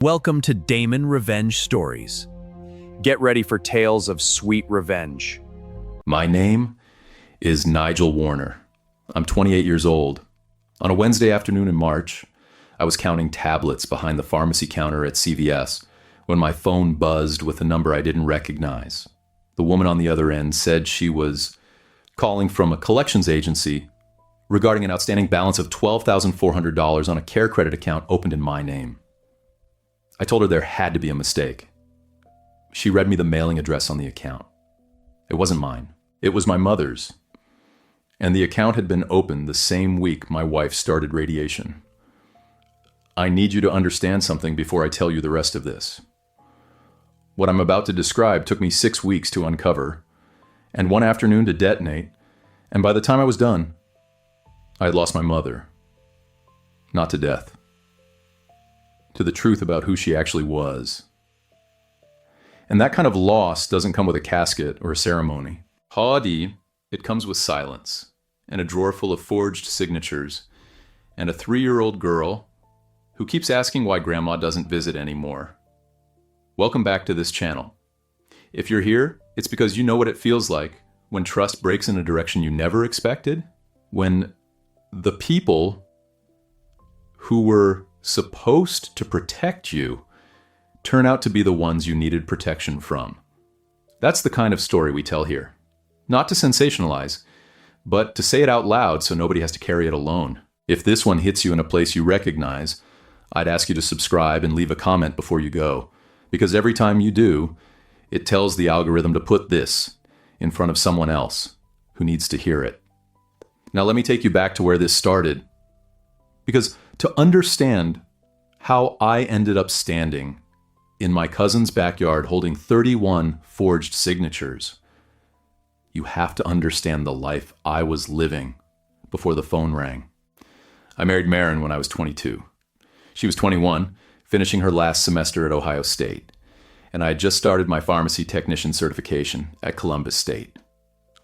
Welcome to Damon Revenge Stories. Get ready for tales of sweet revenge. My name is Nigel Warner. I'm 28 years old. On a Wednesday afternoon in March, I was counting tablets behind the pharmacy counter at CVS when my phone buzzed with a number I didn't recognize. The woman on the other end said she was calling from a collections agency regarding an outstanding balance of $12,400 on a care credit account opened in my name. I told her there had to be a mistake. She read me the mailing address on the account. It wasn't mine. It was my mother's. And the account had been opened the same week my wife started radiation. I need you to understand something before I tell you the rest of this. What I'm about to describe took me 6 weeks to uncover, and one afternoon to detonate, and by the time I was done, I had lost my mother. Not to death. To the truth about who she actually was. And that kind of loss doesn't come with a casket or a ceremony. Howdy, it comes with silence, and a drawer full of forged signatures, and a 3-year-old girl who keeps asking why Grandma doesn't visit anymore. Welcome back to this channel. If you're here, it's because you know what it feels like when trust breaks in a direction you never expected, when the people who were supposed to protect you turn out to be the ones you needed protection from. That's the kind of story we tell here. Not to sensationalize, but to say it out loud so nobody has to carry it alone. If this one hits you in a place you recognize, I'd ask you to subscribe and leave a comment before you go, because every time you do, it tells the algorithm to put this in front of someone else who needs to hear it. Now let me take you back to where this started, because to understand how I ended up standing in my cousin's backyard holding 31 forged signatures, you have to understand the life I was living before the phone rang. I married Maren when I was 22. She was 21, finishing her last semester at Ohio State, and I had just started my pharmacy technician certification at Columbus State.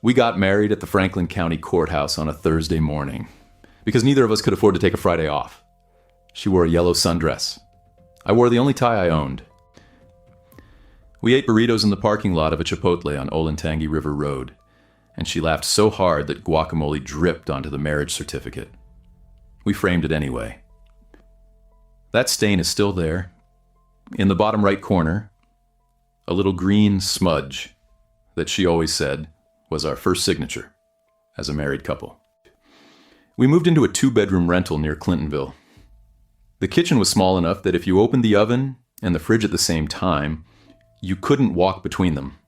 We got married at the Franklin County Courthouse on a Thursday morning because neither of us could afford to take a Friday off. She wore a yellow sundress. I wore the only tie I owned. We ate burritos in the parking lot of a Chipotle on Olentangy River Road, and she laughed so hard that guacamole dripped onto the marriage certificate. We framed it anyway. That stain is still there. In the bottom right corner, a little green smudge that she always said was our first signature as a married couple. We moved into a 2-bedroom rental near Clintonville. The kitchen was small enough that if you opened the oven and the fridge at the same time, you couldn't walk between them.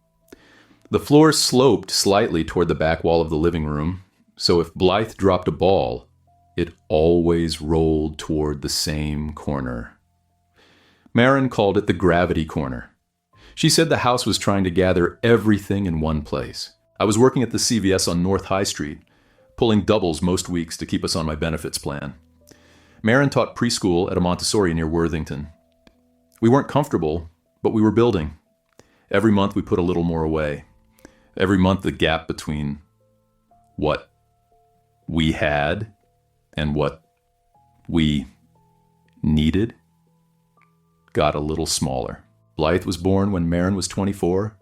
The floor sloped slightly toward the back wall of the living room, so if Blythe dropped a ball, it always rolled toward the same corner. Maren called it the gravity corner. She said the house was trying to gather everything in one place. I was working at the CVS on North High Street, pulling doubles most weeks to keep us on my benefits plan. Maren taught preschool at a Montessori near Worthington. We weren't comfortable, but we were building. Every month we put a little more away. Every month the gap between what we had and what we needed got a little smaller. Blythe was born when Maren was 24,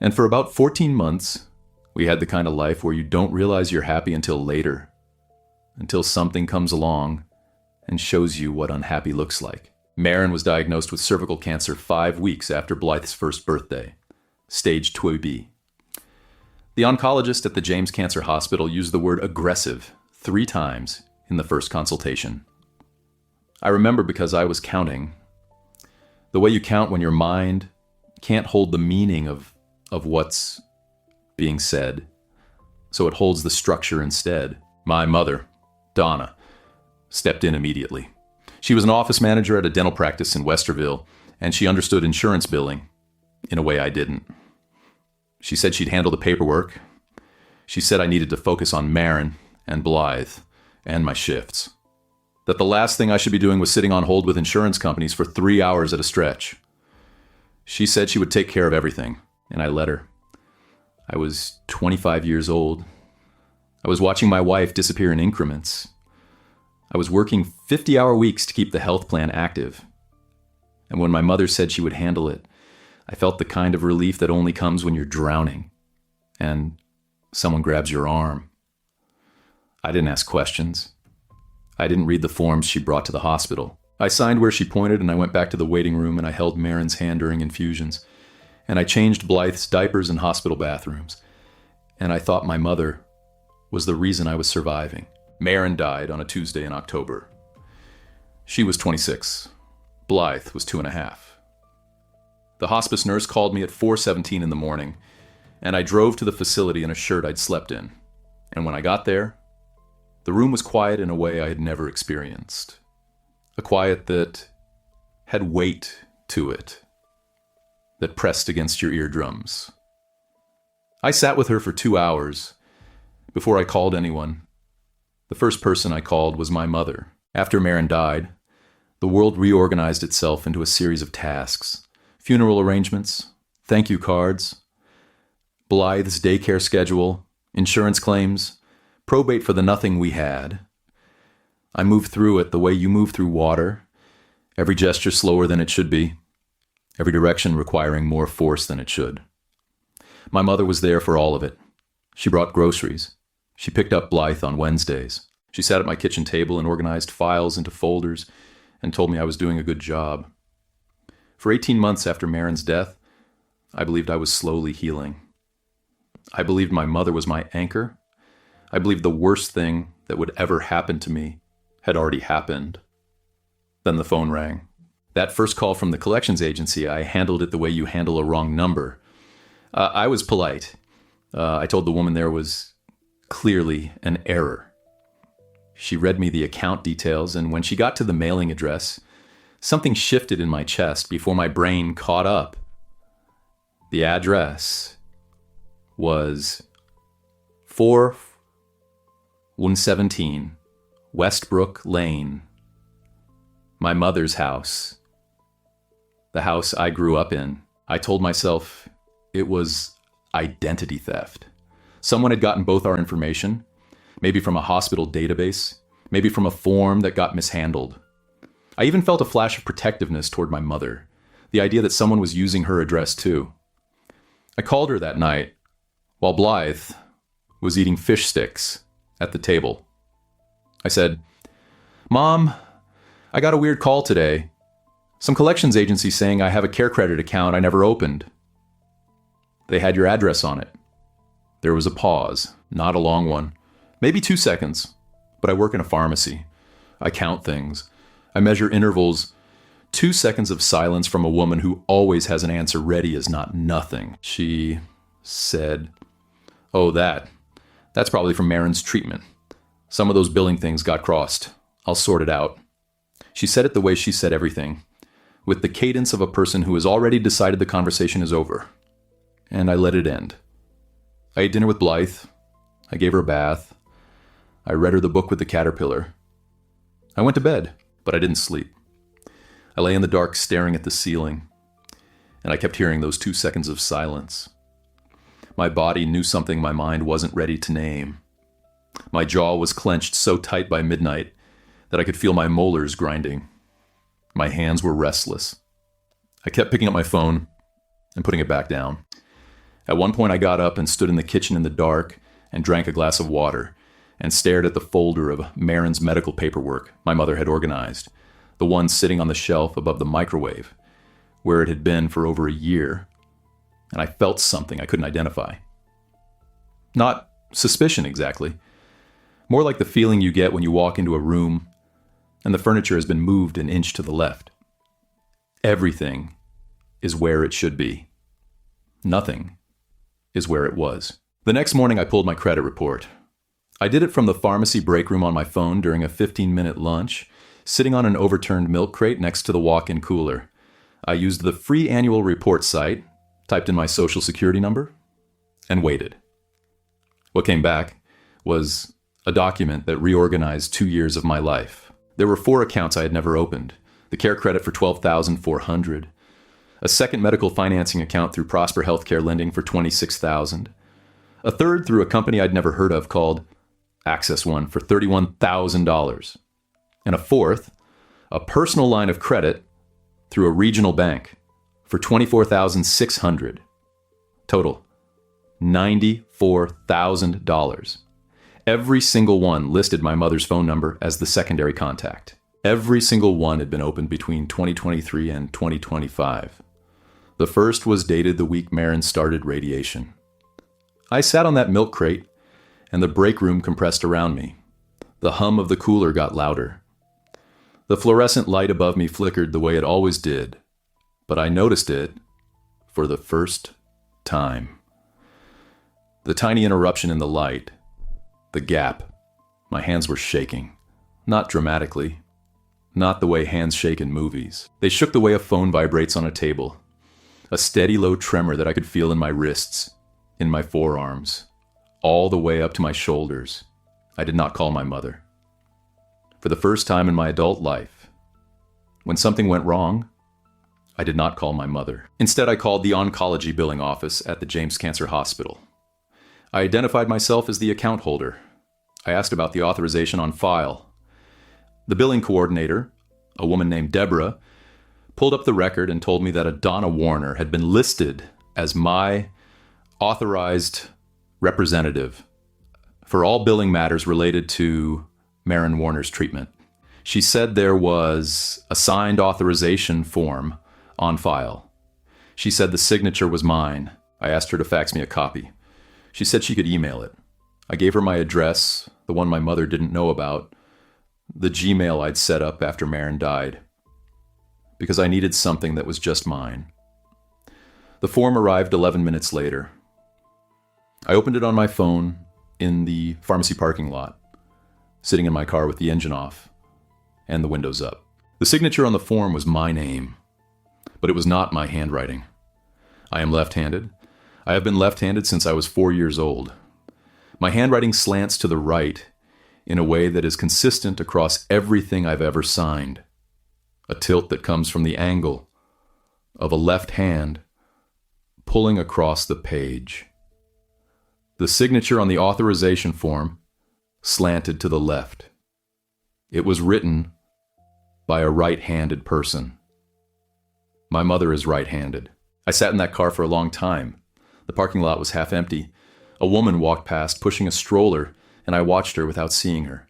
and for about 14 months, we had the kind of life where you don't realize you're happy until later, until something comes along and shows you what unhappy looks like. Maren was diagnosed with cervical cancer 5 weeks after Blythe's first birthday, stage 2B. The oncologist at the James Cancer Hospital used the word aggressive 3 times in the first consultation. I remember because I was counting. The way you count when your mind can't hold the meaning of what's being said, so it holds the structure instead. My mother, Donna, stepped in immediately. She was an office manager at a dental practice in Westerville, and she understood insurance billing in a way I didn't. She said she'd handle the paperwork. She said I needed to focus on Maren and Blythe and my shifts. That the last thing I should be doing was sitting on hold with insurance companies for 3 hours at a stretch. She said she would take care of everything, and I let her. I was 25 years old. I was watching my wife disappear in increments. I was working 50-hour weeks to keep the health plan active. And when my mother said she would handle it, I felt the kind of relief that only comes when you're drowning and someone grabs your arm. I didn't ask questions. I didn't read the forms she brought to the hospital. I signed where she pointed, and I went back to the waiting room, and I held Marin's hand during infusions. And I changed Blythe's diapers in hospital bathrooms. And I thought my mother was the reason I was surviving. Marin died on a Tuesday in October. She was 26. Blythe was 2.5. The hospice nurse called me at 4:17 in the morning, and I drove to the facility in a shirt I'd slept in. And when I got there, the room was quiet in a way I had never experienced. A quiet that had weight to it, that pressed against your eardrums. I sat with her for 2 hours before I called anyone. The first person I called was my mother. After Marin died, the world reorganized itself into a series of tasks. Funeral arrangements, thank you cards, Blythe's daycare schedule, insurance claims, probate for the nothing we had. I moved through it the way you move through water, every gesture slower than it should be, every direction requiring more force than it should. My mother was there for all of it. She brought groceries. She picked up Blythe on Wednesdays. She sat at my kitchen table and organized files into folders and told me I was doing a good job. For 18 months after Marin's death, I believed I was slowly healing. I believed my mother was my anchor. I believed the worst thing that would ever happen to me had already happened. Then the phone rang. That first call from the collections agency, I handled it the way you handle a wrong number. I was polite. I told the woman there was clearly an error. She read me the account details, and when she got to the mailing address, something shifted in my chest before my brain caught up. The address was 4117 Westbrook Lane, my mother's house, the house I grew up in. I told myself it was identity theft. Someone had gotten both our information, maybe from a hospital database, maybe from a form that got mishandled. I even felt a flash of protectiveness toward my mother, the idea that someone was using her address too. I called her that night while Blythe was eating fish sticks at the table. I said, "Mom, I got a weird call today. Some collections agency saying I have a care credit account I never opened. They had your address on it." There was a pause, not a long one, maybe 2 seconds, but I work in a pharmacy. I count things. I measure intervals. 2 seconds of silence from a woman who always has an answer ready is not nothing. She said, "Oh, that's probably from Marin's treatment. Some of those billing things got crossed. I'll sort it out." She said it the way she said everything, with the cadence of a person who has already decided the conversation is over. And I let it end. I ate dinner with Blythe. I gave her a bath. I read her the book with the caterpillar. I went to bed, but I didn't sleep. I lay in the dark staring at the ceiling, and I kept hearing those 2 seconds of silence. My body knew something my mind wasn't ready to name. My jaw was clenched so tight by midnight that I could feel my molars grinding. My hands were restless. I kept picking up my phone and putting it back down. At one point I got up and stood in the kitchen in the dark and drank a glass of water and stared at the folder of Marin's medical paperwork my mother had organized, the one sitting on the shelf above the microwave, where it had been for over a year, and I felt something I couldn't identify. Not suspicion exactly, more like the feeling you get when you walk into a room and the furniture has been moved an inch to the left. Everything is where it should be. Nothing is where it was. The next morning I pulled my credit report. I did it from the pharmacy break room on my phone during a 15-minute lunch, sitting on an overturned milk crate next to the walk-in cooler. I used the free annual report site, typed in my social security number, and waited. What came back was a document that reorganized 2 years of my life. There were 4 accounts I had never opened. The care credit for $12,400, a second medical financing account through Prosper Healthcare Lending for $26,000, a third through a company I'd never heard of called Access One for $31,000, and a fourth, a personal line of credit through a regional bank for $24,600. Total, $94,000. Every single one listed my mother's phone number as the secondary contact. Every single one had been opened between 2023 and 2025. The first was dated the week Marin started radiation. I sat on that milk crate, and the break room compressed around me. The hum of the cooler got louder. The fluorescent light above me flickered the way it always did, but I noticed it for the first time. The tiny interruption in the light, the gap. My hands were shaking. Not dramatically. Not the way hands shake in movies. They shook the way a phone vibrates on a table. A steady low tremor that I could feel in my wrists, in my forearms, all the way up to my shoulders. I did not call my mother. For the first time in my adult life, when something went wrong, I did not call my mother. Instead, I called the oncology billing office at the James Cancer Hospital. I identified myself as the account holder. I asked about the authorization on file. The billing coordinator, a woman named Deborah, pulled up the record and told me that a Donna Warner had been listed as my authorized representative for all billing matters related to Marin Warner's treatment. She said there was a signed authorization form on file. She said the signature was mine. I asked her to fax me a copy. She said she could email it. I gave her my address, the one my mother didn't know about, the Gmail I'd set up after Marin died, because I needed something that was just mine. The form arrived 11 minutes later. I opened it on my phone in the pharmacy parking lot, sitting in my car with the engine off and the windows up. The signature on the form was my name, but it was not my handwriting. I am left-handed. I have been left-handed since I was 4 years old. My handwriting slants to the right in a way that is consistent across everything I've ever signed. A tilt that comes from the angle of a left hand pulling across the page. The signature on the authorization form slanted to the left. It was written by a right-handed person. My mother is right-handed. I sat in that car for a long time. The parking lot was half empty. A woman walked past pushing a stroller, and I watched her without seeing her.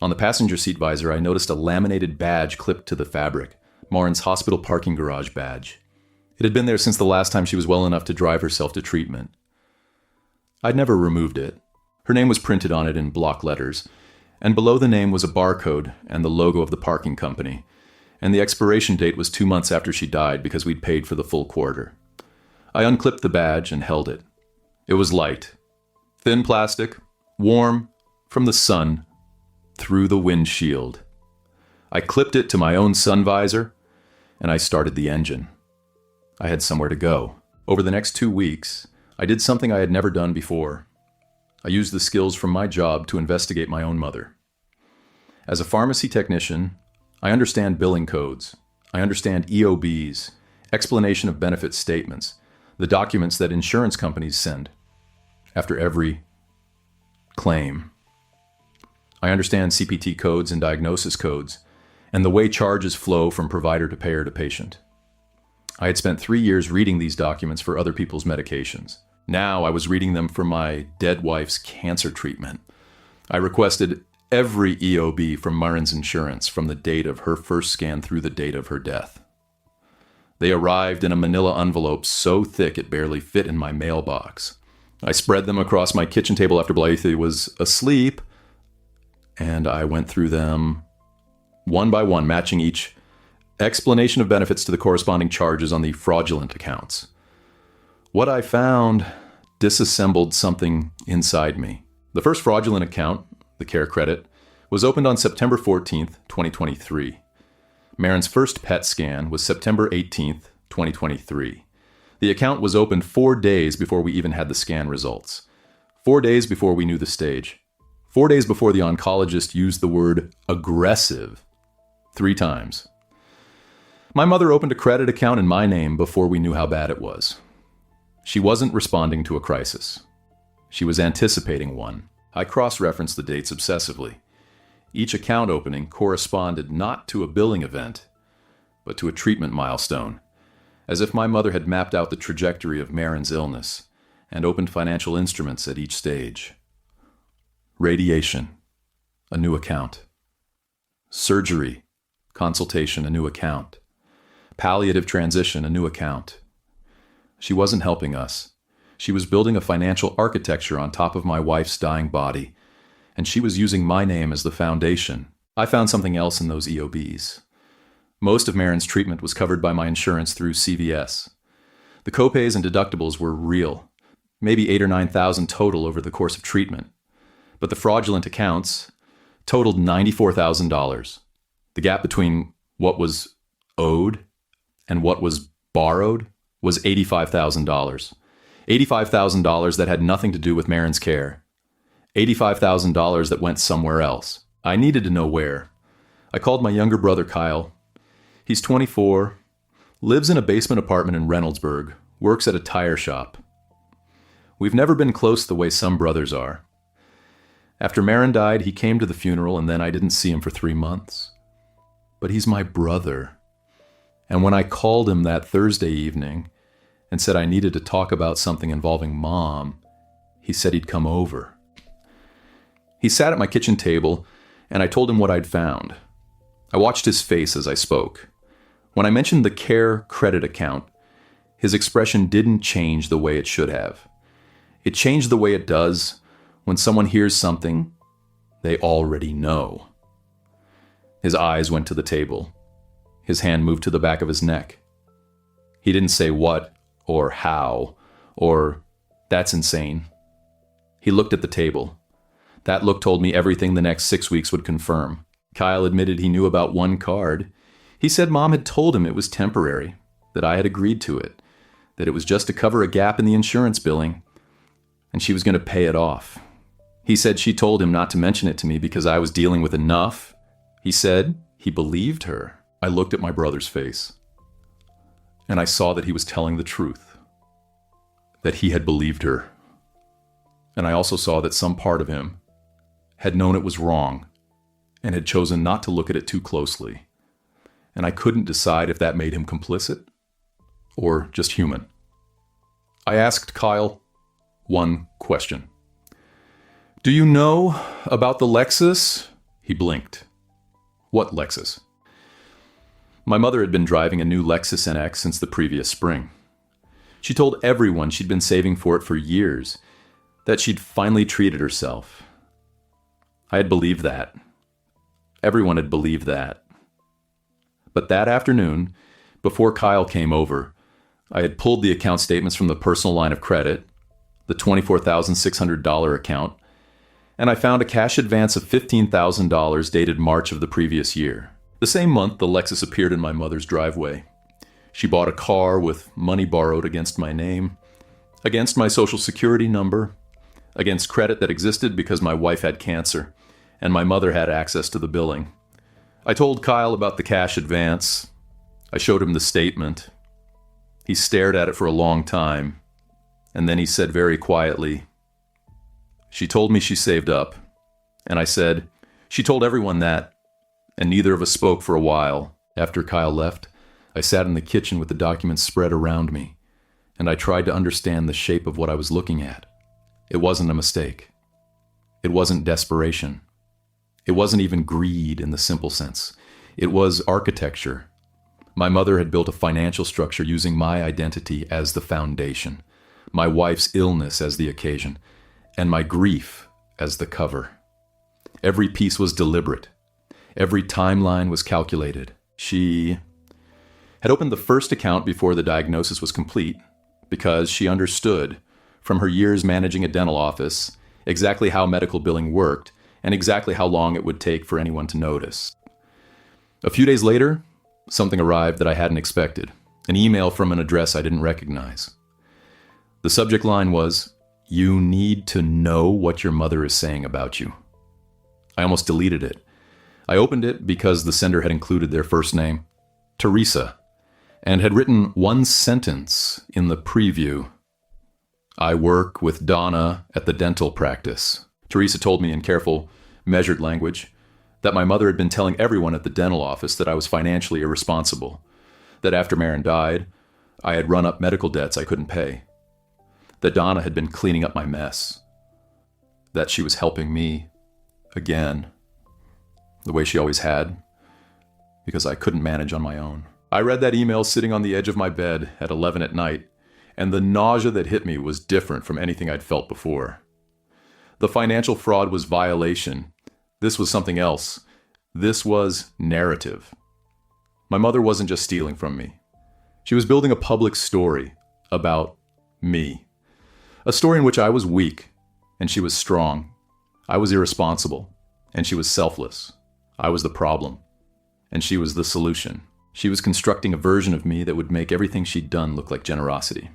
On the passenger seat visor, I noticed a laminated badge clipped to the fabric, Marin's hospital parking garage badge. It had been there since the last time she was well enough to drive herself to treatment. I'd never removed it. Her name was printed on it in block letters, and below the name was a barcode and the logo of the parking company, and the expiration date was 2 months after she died because we'd paid for the full quarter. I unclipped the badge and held it. It was light, thin plastic, warm from the sun through the windshield. I clipped it to my own sun visor, and I started the engine. I had somewhere to go. Over the next 2 weeks, I did something I had never done before. I used the skills from my job to investigate my own mother. As a pharmacy technician, I understand billing codes. I understand EOBs, explanation of benefit statements, the documents that insurance companies send after every claim. I understand CPT codes and diagnosis codes, and the way charges flow from provider to payer to patient. I had spent 3 years reading these documents for other people's medications. Now I was reading them for my dead wife's cancer treatment. I requested every EOB from Marin's insurance from the date of her first scan through the date of her death. They arrived in a manila envelope so thick it barely fit in my mailbox. I spread them across my kitchen table after Blythe was asleep, and I went through them one by one, matching each explanation of benefits to the corresponding charges on the fraudulent accounts. What I found disassembled something inside me. The first fraudulent account, the Care Credit, was opened on September 14th, 2023. Marin's first PET scan was September 18th, 2023. The account was opened 4 days before we even had the scan results. 4 days before we knew the stage. 4 days before the oncologist used the word aggressive 3 times. My mother opened a credit account in my name before we knew how bad it was. She wasn't responding to a crisis. She was anticipating one. I cross-referenced the dates obsessively. Each account opening corresponded not to a billing event, but to a treatment milestone, as if my mother had mapped out the trajectory of Marin's illness and opened financial instruments at each stage. Radiation, a new account. Surgery, consultation, a new account. Palliative transition, a new account. She wasn't helping us. She was building a financial architecture on top of my wife's dying body, and she was using my name as the foundation. I found something else in those EOBs. Most of Marin's treatment was covered by my insurance through CVS. The copays and deductibles were real, maybe $8,000 or $9,000 total over the course of treatment. But the fraudulent accounts totaled $94,000. The gap between what was owed and what was borrowed was $85,000. $85,000 that had nothing to do with Marin's care. $85,000 that went somewhere else. I needed to know where. I called my younger brother Kyle. He's 24, lives in a basement apartment in Reynoldsburg, works at a tire shop. We've never been close the way some brothers are. After Marin died, he came to the funeral, and then I didn't see him for 3 months. But he's my brother. And when I called him that Thursday evening and said I needed to talk about something involving Mom, he said he'd come over. He sat at my kitchen table, and I told him what I'd found. I watched his face as I spoke. When I mentioned the Care credit account, his expression didn't change the way it should have. It changed the way it does when someone hears something they already know. His eyes went to the table. His hand moved to the back of his neck. He didn't say what or how or that's insane. He looked at the table. That look told me everything the next 6 weeks would confirm. Kyle admitted he knew about one card. He said Mom had told him it was temporary, that I had agreed to it, that it was just to cover a gap in the insurance billing, and she was going to pay it off. He said she told him not to mention it to me because I was dealing with enough. He said he believed her. I looked at my brother's face, and I saw that he was telling the truth, that he had believed her. And I also saw that some part of him had known it was wrong and had chosen not to look at it too closely. And I couldn't decide if that made him complicit or just human. I asked Kyle one question. "Do you know about the Lexus?" He blinked. "What Lexus?" My mother had been driving a new Lexus NX since the previous spring. She told everyone she'd been saving for it for years, that she'd finally treated herself. I had believed that. Everyone had believed that. But that afternoon, before Kyle came over, I had pulled the account statements from the personal line of credit, the $24,600 account, and I found a cash advance of $15,000 dated March of the previous year. The same month, the Lexus appeared in my mother's driveway. She bought a car with money borrowed against my name, against my social security number, against credit that existed because my wife had cancer, and my mother had access to the billing. I told Kyle about the cash advance. I showed him the statement. He stared at it for a long time, and then he said very quietly, "She told me she saved up." And I said, "She told everyone that," and neither of us spoke for a while. After Kyle left, I sat in the kitchen with the documents spread around me, and I tried to understand the shape of what I was looking at. It wasn't a mistake. It wasn't desperation. It wasn't even greed in the simple sense. It was architecture. My mother had built a financial structure using my identity as the foundation, my wife's illness as the occasion, and my grief as the cover. Every piece was deliberate. Every timeline was calculated. She had opened the first account before the diagnosis was complete because she understood, from her years managing a dental office, exactly how medical billing worked and exactly how long it would take for anyone to notice. A few days later, something arrived that I hadn't expected, an email from an address I didn't recognize. The subject line was, "You need to know what your mother is saying about you." I almost deleted it. I opened it because the sender had included their first name, Teresa, and had written one sentence in the preview. "I work with Donna at the dental practice." Teresa told me in careful, measured language that my mother had been telling everyone at the dental office that I was financially irresponsible, that after Maren died, I had run up medical debts I couldn't pay, that Donna had been cleaning up my mess, that she was helping me again, the way she always had, because I couldn't manage on my own. I read that email sitting on the edge of my bed at 11 at night, and the nausea that hit me was different from anything I'd felt before. The financial fraud was violation. This was something else. This was narrative. My mother wasn't just stealing from me. She was building a public story about me. A story in which I was weak, and she was strong. I was irresponsible, and she was selfless. I was the problem, and she was the solution. She was constructing a version of me that would make everything she'd done look like generosity.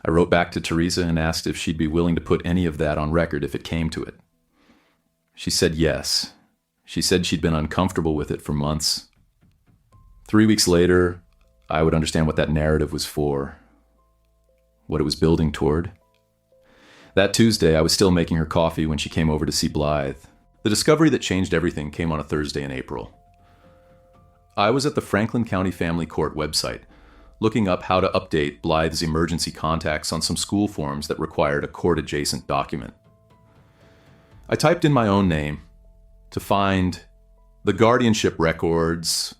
I wrote back to Teresa and asked if she'd be willing to put any of that on record if it came to it. She said yes. She said she'd been uncomfortable with it for months. 3 weeks later, I would understand what that narrative was for, what it was building toward. That Tuesday, I was still making her coffee when she came over to see Blythe. The discovery that changed everything came on a Thursday in April. I was at the Franklin County Family Court website, looking up how to update Blythe's emergency contacts on some school forms that required a court-adjacent document. I typed in my own name to find the guardianship records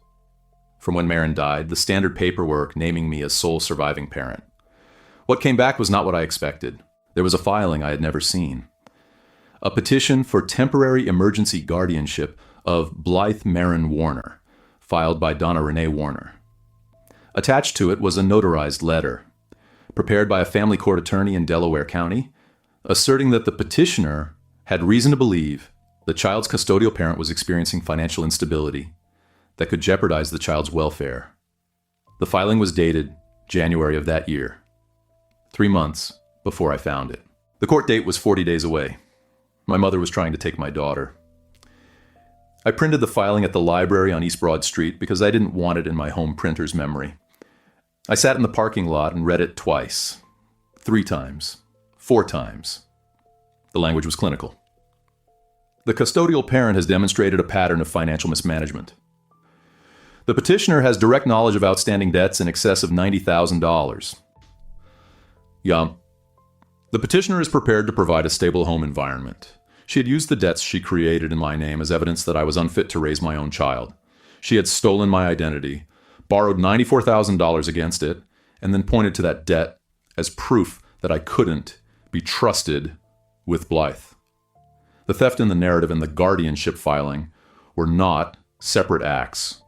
from when Maren died, the standard paperwork naming me as sole surviving parent. What came back was not what I expected. There was a filing I had never seen. A petition for temporary emergency guardianship of Blythe Maren Warner, filed by Donna Renee Warner. Attached to it was a notarized letter, prepared by a family court attorney in Delaware County, asserting that the petitioner had reason to believe the child's custodial parent was experiencing financial instability that could jeopardize the child's welfare. The filing was dated January of that year, 3 months before I found it. The court date was 40 days away. My mother was trying to take my daughter. I printed the filing at the library on East Broad Street because I didn't want it in my home printer's memory. I sat in the parking lot and read it twice, 3 times, 4 times. The language was clinical. The custodial parent has demonstrated a pattern of financial mismanagement. The petitioner has direct knowledge of outstanding debts in excess of $90,000. The petitioner is prepared to provide a stable home environment. She had used the debts she created in my name as evidence that I was unfit to raise my own child. She had stolen my identity, borrowed $94,000 against it, and then pointed to that debt as proof that I couldn't be trusted with Blythe. The theft and the narrative and the guardianship filing were not separate acts.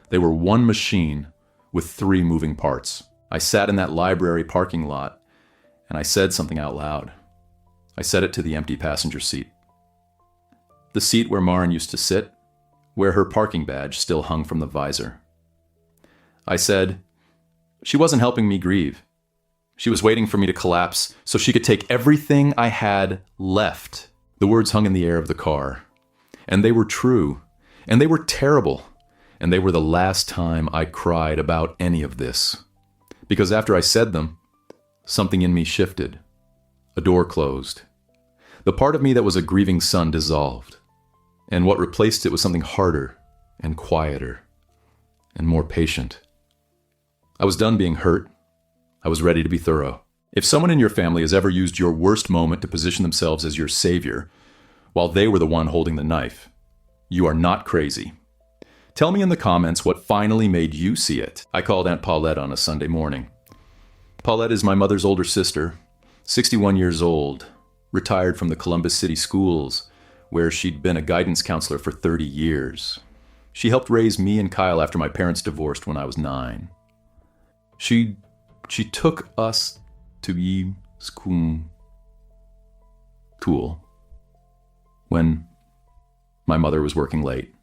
They were one machine with 3 moving parts. I sat in that library parking lot and I said something out loud. I said it to the empty passenger seat. The seat where Maren used to sit, where her parking badge still hung from the visor. I said, she wasn't helping me grieve. She was waiting for me to collapse so she could take everything I had left. The words hung in the air of the car. And they were true. And they were terrible. And they were the last time I cried about any of this. Because after I said them, something in me shifted. A door closed. The part of me that was a grieving son dissolved. And what replaced it was something harder and quieter and more patient. I was done being hurt. I was ready to be thorough. If someone in your family has ever used your worst moment to position themselves as your savior, while they were the one holding the knife, you are not crazy. Tell me in the comments what finally made you see it. I called Aunt Paulette on a Sunday morning. Paulette is my mother's older sister, 61 years old, retired from the Columbus City Schools, where she'd been a guidance counselor for 30 years. She helped raise me and Kyle after my parents divorced when I was 9. She took us to school when my mother was working late.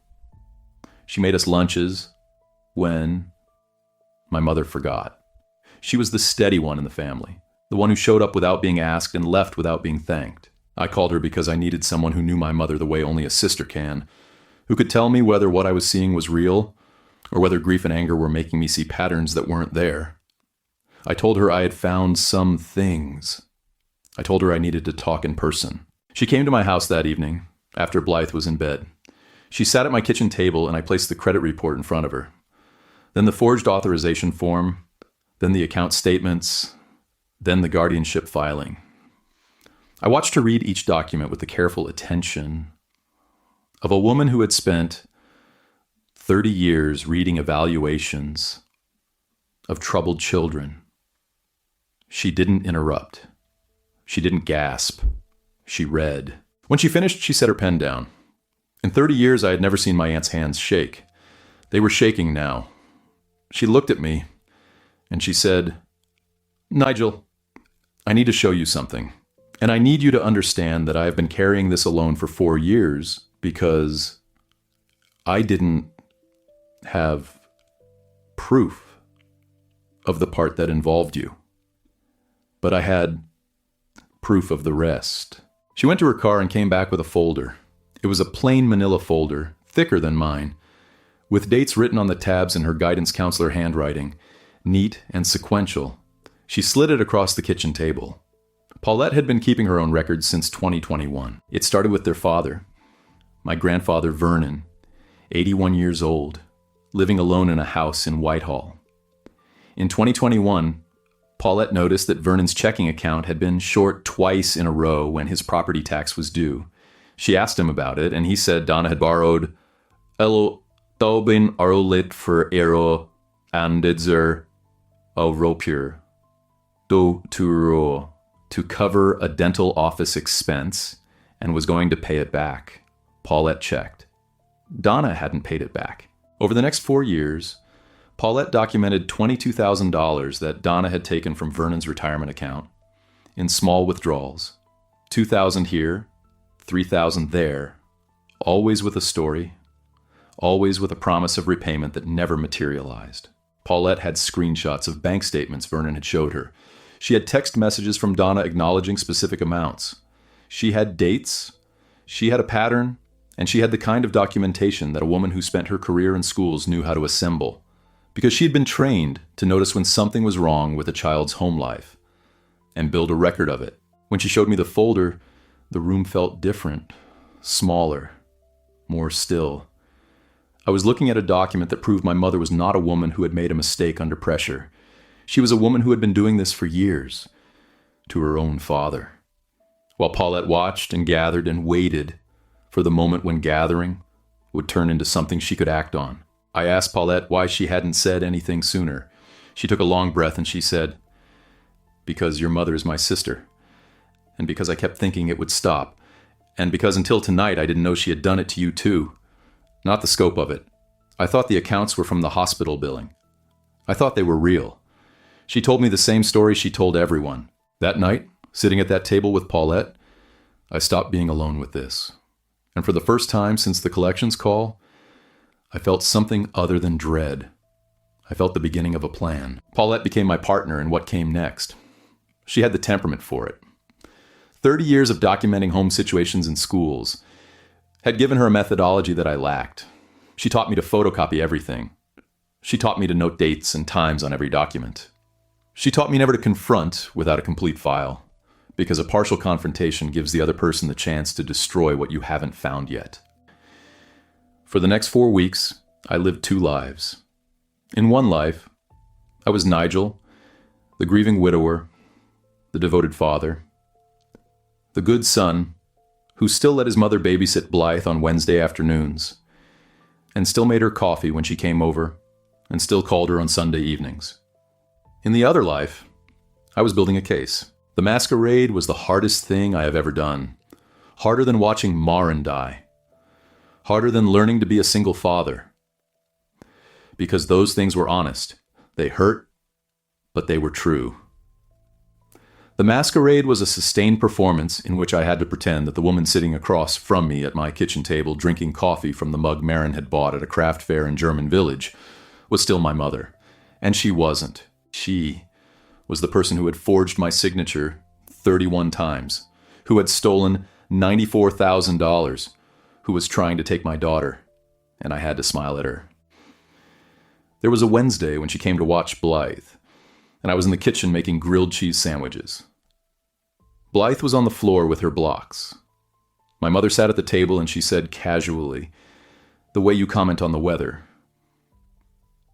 She made us lunches when my mother forgot. She was the steady one in the family, the one who showed up without being asked and left without being thanked. I called her because I needed someone who knew my mother the way only a sister can, who could tell me whether what I was seeing was real or whether grief and anger were making me see patterns that weren't there. I told her I had found some things. I told her I needed to talk in person. She came to my house that evening, after Blythe was in bed. She sat at my kitchen table and I placed the credit report in front of her. then the forged authorization form, then the account statements, then the guardianship filing. I watched her read each document with the careful attention of a woman who had spent 30 years reading evaluations of troubled children. She didn't interrupt. She didn't gasp. She read. When she finished, she set her pen down. In 30 years, I had never seen my aunt's hands shake. They were shaking now. She looked at me, and she said, "Nigel, I need to show you something. And I need you to understand that I have been carrying this alone for 4 years because I didn't have proof of the part that involved you. But I had proof of the rest." She went to her car and came back with a folder. It was a plain manila folder, thicker than mine, with dates written on the tabs in her guidance counselor handwriting, neat and sequential. She slid it across the kitchen table. Paulette had been keeping her own records since 2021. It started with their father, my grandfather Vernon, 81 years old, living alone in a house in Whitehall. In 2021, Paulette noticed that Vernon's checking account had been short twice in a row when his property tax was due. She asked him about it, and he said Donna had borrowed Taubin Arolit for Ero Andidzer Ropur Do Turo to cover a dental office expense and was going to pay it back. Paulette checked. Donna hadn't paid it back. Over the next 4 years, Paulette documented $22,000 that Donna had taken from Vernon's retirement account in small withdrawals. $2,000 here, $3,000 there, always with a story, always with a promise of repayment that never materialized. Paulette had screenshots of bank statements Vernon had showed her. She had text messages from Donna acknowledging specific amounts. She had dates, she had a pattern, and she had the kind of documentation that a woman who spent her career in schools knew how to assemble, because she had been trained to notice when something was wrong with a child's home life and build a record of it. When she showed me the folder, the room felt different, smaller, more still. I was looking at a document that proved my mother was not a woman who had made a mistake under pressure. She was a woman who had been doing this for years, to her own father. While Paulette watched and gathered and waited for the moment when gathering would turn into something she could act on. I asked Paulette why she hadn't said anything sooner. She took a long breath and she said, "Because your mother is my sister. And because I kept thinking it would stop. And because until tonight I didn't know she had done it to you too. Not the scope of it. I thought the accounts were from the hospital billing. I thought they were real." She told me the same story she told everyone. That night, sitting at that table with Paulette, I stopped being alone with this. And for the first time since the collections call, I felt something other than dread. I felt the beginning of a plan. Paulette became my partner in what came next. She had the temperament for it. 30 years of documenting home situations in schools had given her a methodology that I lacked. She taught me to photocopy everything. She taught me to note dates and times on every document. She taught me never to confront without a complete file, because a partial confrontation gives the other person the chance to destroy what you haven't found yet. For the next 4 weeks, I lived 2 lives. In one life, I was Nigel, the grieving widower, the devoted father, the good son who still let his mother babysit Blythe on Wednesday afternoons, and still made her coffee when she came over, and still called her on Sunday evenings. In the other life, I was building a case. The masquerade was the hardest thing I have ever done. Harder than watching Marin die. Harder than learning to be a single father. Because those things were honest. They hurt, but they were true. The masquerade was a sustained performance in which I had to pretend that the woman sitting across from me at my kitchen table drinking coffee from the mug Marin had bought at a craft fair in German Village was still my mother. And she wasn't. She was the person who had forged my signature 31 times, who had stolen $94,000, who was trying to take my daughter, and I had to smile at her. There was a Wednesday when she came to watch Blythe, and I was in the kitchen making grilled cheese sandwiches. Blythe was on the floor with her blocks. My mother sat at the table and she said casually, the way you comment on the weather,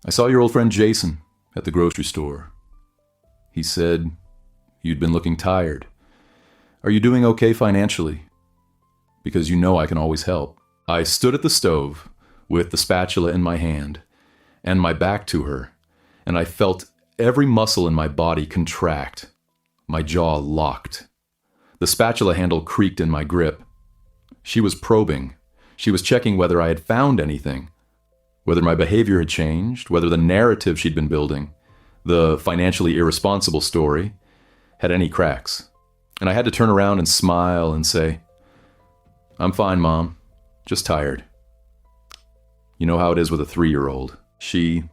I saw your old friend Jason at the grocery store. He said you'd been looking tired. Are you doing okay financially? Because you know I can always help. I stood at the stove with the spatula in my hand and my back to her, and I felt every muscle in my body contract. My jaw locked. The spatula handle creaked in my grip. She was probing. She was checking whether I had found anything, whether my behavior had changed, whether the narrative she'd been building, the financially irresponsible story, had any cracks. And I had to turn around and smile and say, I'm fine, Mom. Just tired. You know how it is with a 3-year-old. She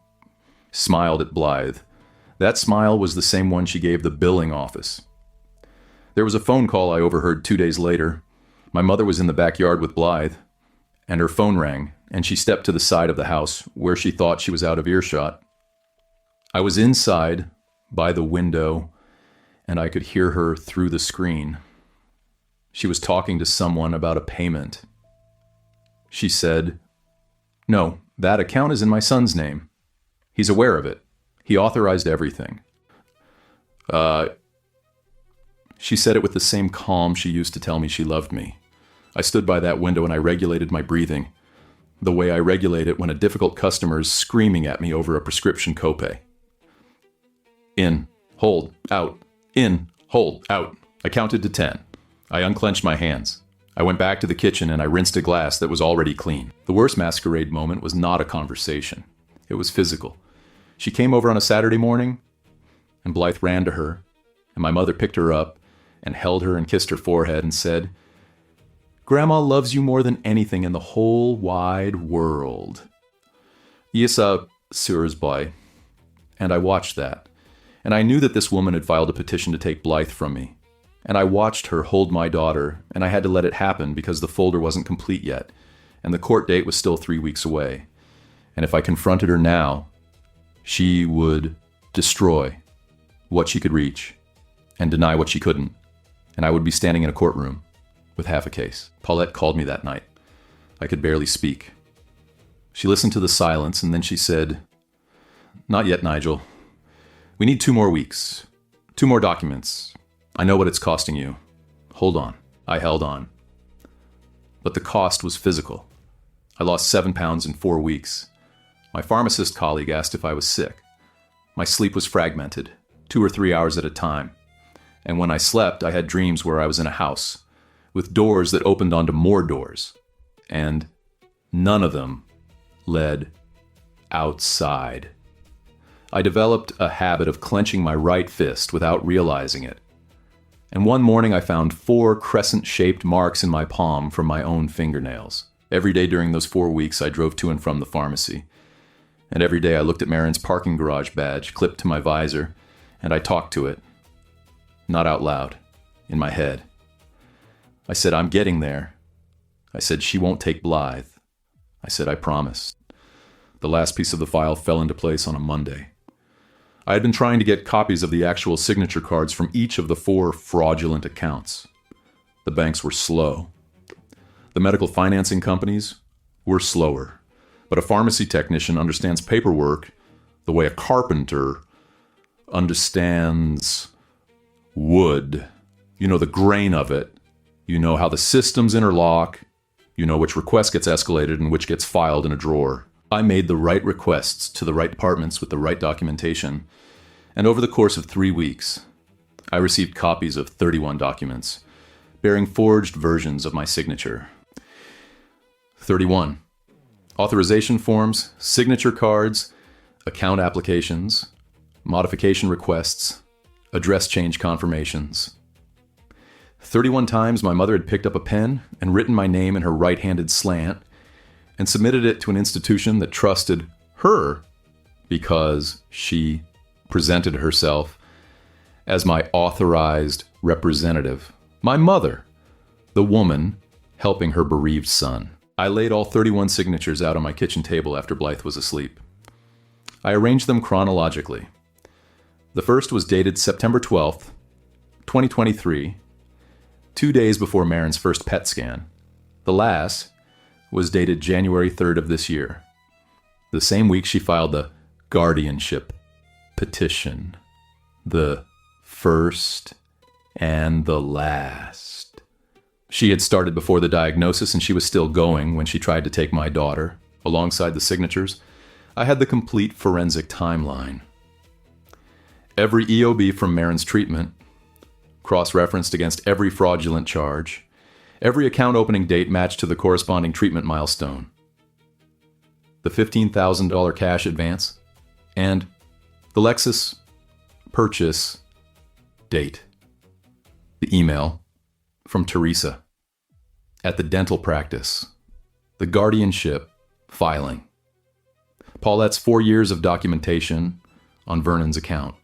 smiled at Blythe. That smile was the same one she gave the billing office. There was a phone call I overheard 2 days later. My mother was in the backyard with Blythe, and her phone rang, and she stepped to the side of the house where she thought she was out of earshot. I was inside by the window, and I could hear her through the screen. She was talking to someone about a payment. She said, "No, that account is in my son's name. He's aware of it. He authorized everything." She said it with the same calm she used to tell me she loved me. I stood by that window and I regulated my breathing, the way I regulate it when a difficult customer is screaming at me over a prescription copay. In, hold, out. In, hold, out. I counted to 10. I unclenched my hands. I went back to the kitchen and I rinsed a glass that was already clean. The worst masquerade moment was not a conversation. It was physical. She came over on a Saturday morning, and Blythe ran to her, and my mother picked her up and held her and kissed her forehead and said, "Grandma loves you more than anything in the whole wide world." Yes, Sirs boy. And I watched that. And I knew that this woman had filed a petition to take Blythe from me. And I watched her hold my daughter, and I had to let it happen because the folder wasn't complete yet, and the court date was still 3 weeks away. And if I confronted her now, she would destroy what she could reach and deny what she couldn't. And I would be standing in a courtroom with half a case. Paulette called me that night. I could barely speak. She listened to the silence, and then she said, "Not yet, Nigel. We need 2 more weeks. 2 more documents. I know what it's costing you. Hold on." I held on. But the cost was physical. I lost 7 pounds in 4 weeks. My pharmacist colleague asked if I was sick. My sleep was fragmented, 2 or 3 hours at a time. And when I slept, I had dreams where I was in a house, with doors that opened onto more doors. And none of them led outside. I developed a habit of clenching my right fist without realizing it. And one morning I found 4 crescent-shaped marks in my palm from my own fingernails. Every day during those 4 weeks I drove to and from the pharmacy. And every day I looked at Marin's parking garage badge clipped to my visor, and I talked to it. Not out loud, in my head. I said, "I'm getting there." I said, "She won't take Blythe." I said, "I promise." The last piece of the file fell into place on a Monday. I had been trying to get copies of the actual signature cards from each of the 4 fraudulent accounts. The banks were slow. The medical financing companies were slower. But a pharmacy technician understands paperwork the way a carpenter understands wood. You know the grain of it. You know how the systems interlock. You know which request gets escalated and which gets filed in a drawer. I made the right requests to the right departments with the right documentation. And over the course of 3 weeks, I received copies of 31 documents, bearing forged versions of my signature. 31. Authorization forms, signature cards, account applications, modification requests, address change confirmations. 31 times my mother had picked up a pen and written my name in her right-handed slant and submitted it to an institution that trusted her because she presented herself as my authorized representative. My mother, the woman helping her bereaved son. I laid all 31 signatures out on my kitchen table after Blythe was asleep. I arranged them chronologically. The first was dated September 12th, 2023, 2 days before Marin's first PET scan. The last was dated January 3rd of this year, the same week she filed the guardianship petition. The first and the last. She had started before the diagnosis, and she was still going when she tried to take my daughter. Alongside the signatures, I had the complete forensic timeline. Every EOB from Marin's treatment, cross-referenced against every fraudulent charge, every account opening date matched to the corresponding treatment milestone, the $15,000 cash advance, and the Lexus purchase date. The email from Teresa at the dental practice, the guardianship filing, Paulette's 4 years of documentation on Vernon's account,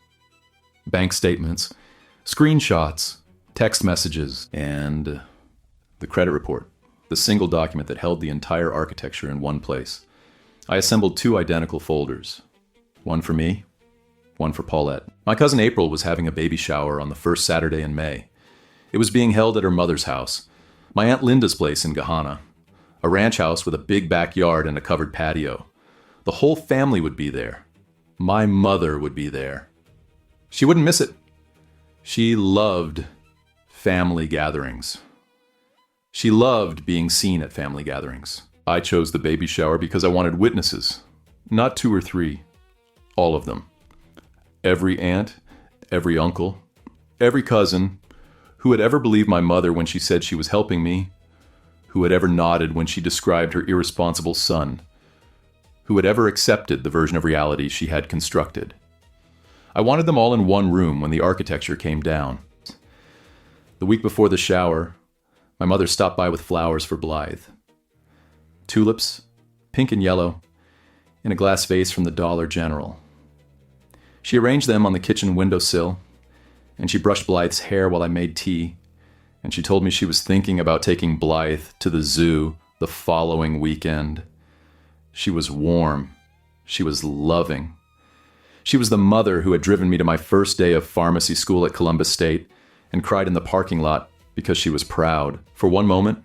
bank statements, screenshots, text messages, and the credit report, the single document that held the entire architecture in one place. I assembled 2 identical folders, one for me, one for Paulette. My cousin April was having a baby shower on the first Saturday in May. It was being held at her mother's house, my Aunt Linda's place in Gahanna, a ranch house with a big backyard and a covered patio. The whole family would be there. My mother would be there. She wouldn't miss it. She loved family gatherings. She loved being seen at family gatherings. I chose the baby shower because I wanted witnesses, not 2 or 3, all of them. Every aunt, every uncle, every cousin, who had ever believed my mother when she said she was helping me, who had ever nodded when she described her irresponsible son, who had ever accepted the version of reality she had constructed. I wanted them all in one room when the architecture came down. The week before the shower, my mother stopped by with flowers for Blythe. Tulips, pink and yellow, in a glass vase from the Dollar General. She arranged them on the kitchen windowsill, and she brushed Blythe's hair while I made tea, and she told me she was thinking about taking Blythe to the zoo the following weekend. She was warm. She was loving. She was the mother who had driven me to my first day of pharmacy school at Columbus State and cried in the parking lot because she was proud. For one moment,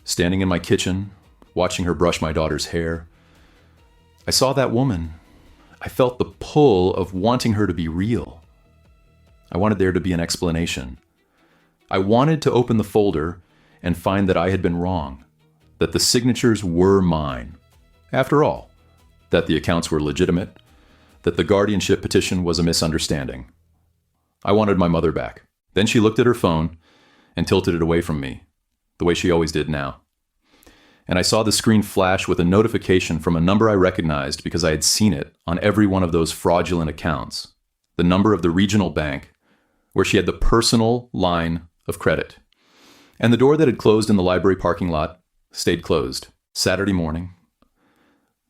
standing in my kitchen, watching her brush my daughter's hair, I saw that woman. I felt the pull of wanting her to be real. I wanted there to be an explanation. I wanted to open the folder and find that I had been wrong, that the signatures were mine. After all, that the accounts were legitimate, that the guardianship petition was a misunderstanding. I wanted my mother back. Then she looked at her phone and tilted it away from me, the way she always did now. And I saw the screen flash with a notification from a number I recognized because I had seen it on every one of those fraudulent accounts, the number of the regional bank where she had the personal line of credit. And the door that had closed in the library parking lot stayed closed. Saturday morning,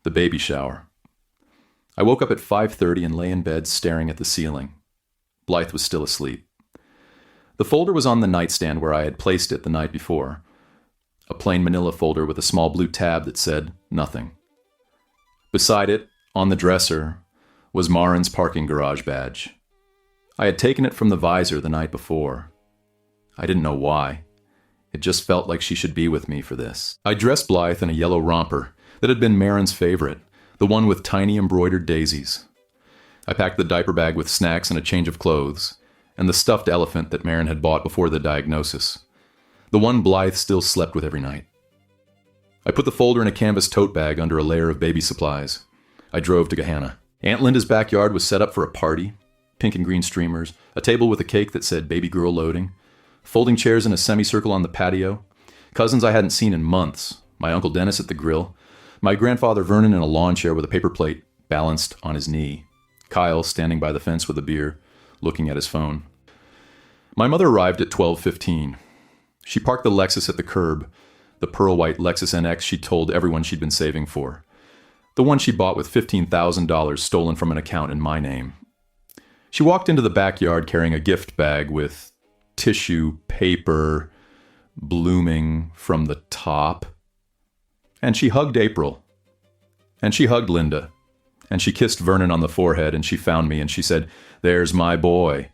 the baby shower. I woke up at 5:30 and lay in bed staring at the ceiling. Blythe was still asleep. The folder was on the nightstand where I had placed it the night before. A plain manila folder with a small blue tab that said nothing. Beside it, on the dresser, was Marin's parking garage badge. I had taken it from the visor the night before. I didn't know why. It just felt like she should be with me for this. I dressed Blythe in a yellow romper that had been Marin's favorite, the one with tiny embroidered daisies. I packed the diaper bag with snacks and a change of clothes, and the stuffed elephant that Marin had bought before the diagnosis, the one Blythe still slept with every night. I put the folder in a canvas tote bag under a layer of baby supplies. I drove to Gahanna. Aunt Linda's backyard was set up for a party, pink and green streamers, a table with a cake that said baby girl loading, folding chairs in a semicircle on the patio, cousins I hadn't seen in months, my Uncle Dennis at the grill, my grandfather Vernon in a lawn chair with a paper plate balanced on his knee, Kyle standing by the fence with a beer, looking at his phone. My mother arrived at 12:15. She parked the Lexus at the curb, the pearl-white Lexus NX she'd told everyone she'd been saving for, the one she bought with $15,000 stolen from an account in my name. She walked into the backyard carrying a gift bag with tissue paper blooming from the top. And she hugged April. And she hugged Linda. And she kissed Vernon on the forehead, and she found me, and she said, "There's my boy."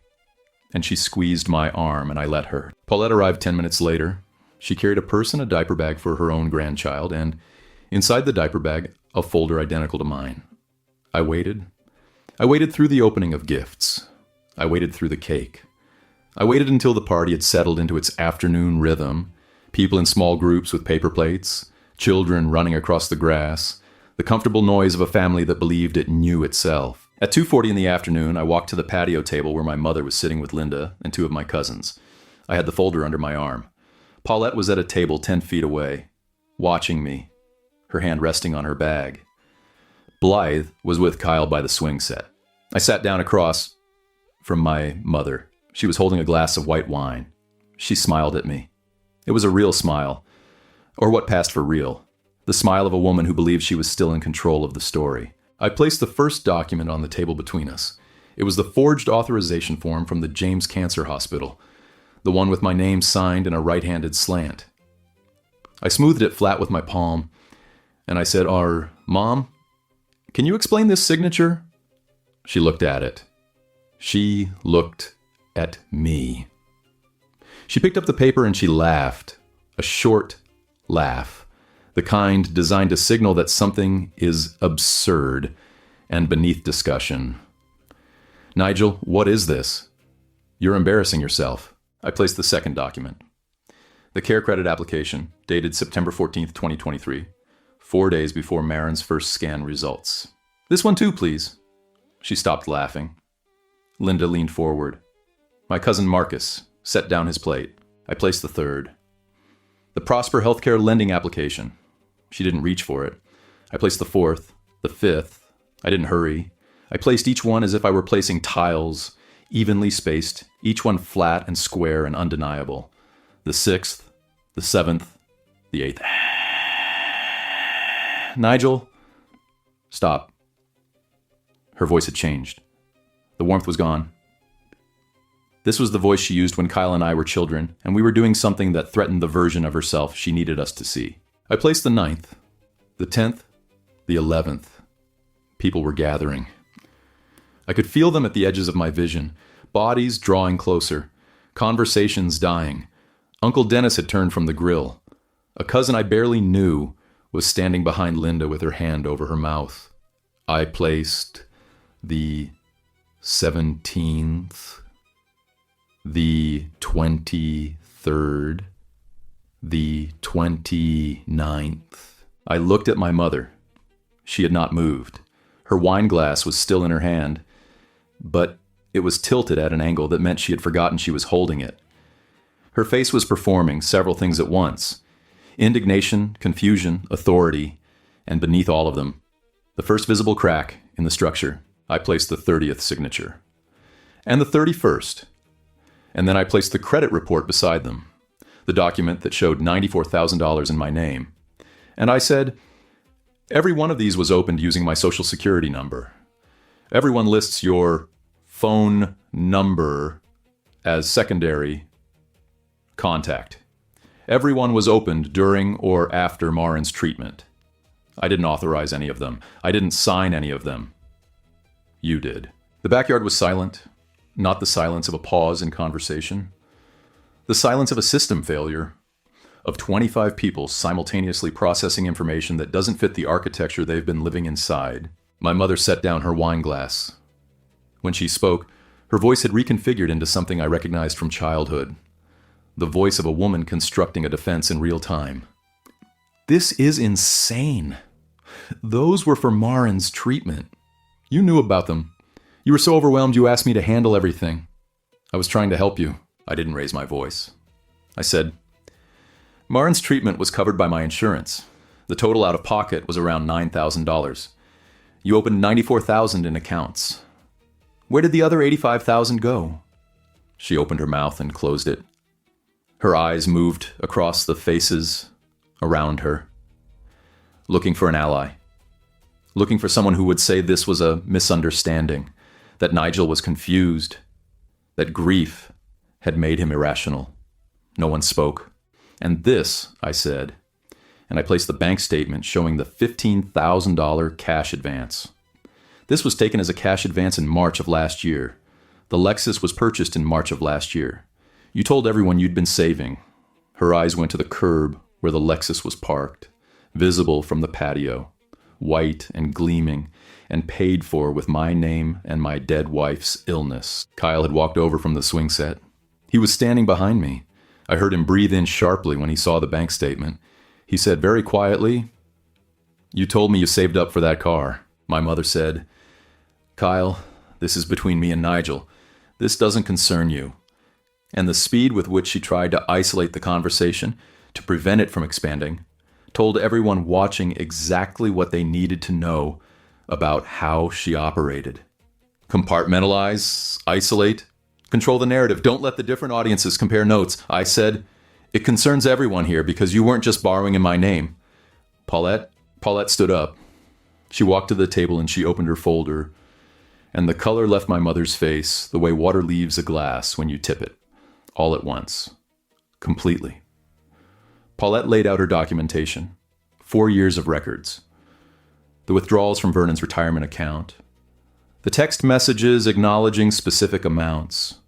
And she squeezed my arm, and I let her. Paulette arrived 10 minutes later. She carried a purse and a diaper bag for her own grandchild, and inside the diaper bag, a folder identical to mine. I waited. I waited through the opening of gifts. I waited through the cake. I waited until the party had settled into its afternoon rhythm, people in small groups with paper plates, children running across the grass, the comfortable noise of a family that believed it knew itself. At 2:40 in the afternoon, I walked to the patio table where my mother was sitting with Linda and two of my cousins. I had the folder under my arm. Paulette was at a table 10 feet away, watching me, her hand resting on her bag. Blythe was with Kyle by the swing set. I sat down across from my mother. She was holding a glass of white wine. She smiled at me. It was a real smile, or what passed for real. The smile of a woman who believed she was still in control of the story. I placed the first document on the table between us. It was the forged authorization form from the James Cancer Hospital, the one with my name signed in a right-handed slant. I smoothed it flat with my palm, and I said, Mom, can you explain this signature? She looked at it. She looked at me. She picked up the paper and she laughed, a short laugh, the kind designed to signal that something is absurd and beneath discussion. Nigel, what is this? You're embarrassing yourself. I placed the second document. The care credit application, dated September 14th, 2023, 4 days before Marin's first scan results. This one too, please. She stopped laughing. Linda leaned forward. My cousin Marcus set down his plate. I placed the third. The Prosper Healthcare lending application. She didn't reach for it. I placed the fourth, the fifth. I didn't hurry. I placed each one as if I were placing tiles, evenly spaced, each one flat and square and undeniable. The sixth, the seventh, the eighth. Nigel, stop. Her voice had changed. The warmth was gone. This was the voice she used when Kyle and I were children, and we were doing something that threatened the version of herself she needed us to see. I placed the 9th, the 10th, the 11th. People were gathering. I could feel them at the edges of my vision, bodies drawing closer, conversations dying. Uncle Dennis had turned from the grill. A cousin I barely knew was standing behind Linda with her hand over her mouth. I placed the 17th, the 23rd, the 29th. I looked at my mother. She had not moved. Her wine glass was still in her hand, but it was tilted at an angle that meant she had forgotten she was holding it. Her face was performing several things at once. Indignation, confusion, authority, and beneath all of them, the first visible crack in the structure, I placed the 30th signature. And the 31st. And then I placed the credit report beside them, the document that showed $94,000 in my name. And I said, every one of these was opened using my social security number. Everyone lists your phone number as secondary contact. Everyone was opened during or after Marin's treatment. I didn't authorize any of them. I didn't sign any of them. You did. The backyard was silent, not the silence of a pause in conversation. The silence of a system failure, of 25 people simultaneously processing information that doesn't fit the architecture they've been living inside. My mother set down her wine glass. When she spoke, her voice had reconfigured into something I recognized from childhood. The voice of a woman constructing a defense in real time. This is insane. Those were for Marin's treatment. You knew about them. You were so overwhelmed you asked me to handle everything. I was trying to help you. I didn't raise my voice. I said, Marin's treatment was covered by my insurance. The total out of pocket was around $9,000. You opened $94,000 in accounts. Where did the other $85,000 go? She opened her mouth and closed it. Her eyes moved across the faces around her, looking for an ally, looking for someone who would say this was a misunderstanding, that Nigel was confused, that grief had made him irrational. No one spoke. And this, I said, and I placed the bank statement showing the $15,000 cash advance. This was taken as a cash advance in March of last year. The Lexus was purchased in March of last year. You told everyone you'd been saving. Her eyes went to the curb where the Lexus was parked, visible from the patio. white and gleaming, and paid for with my name and my dead wife's illness. Kyle had walked over from the swing set. He was standing behind me. I heard him breathe in sharply when he saw the bank statement. He said very quietly, "You told me you saved up for that car." My mother said, "Kyle, this is between me and Nigel. This doesn't concern you." And the speed with which she tried to isolate the conversation, to prevent it from expanding, told everyone watching exactly what they needed to know about how she operated. Compartmentalize, isolate, control the narrative. Don't let the different audiences compare notes. I said, "It concerns everyone here because you weren't just borrowing in my name." Paulette stood up. She walked to the table and she opened her folder, and the color left my mother's face the way water leaves a glass when you tip it, all at once, completely. Paulette laid out her documentation, 4 years of records, the withdrawals from Vernon's retirement account, the text messages acknowledging specific amounts,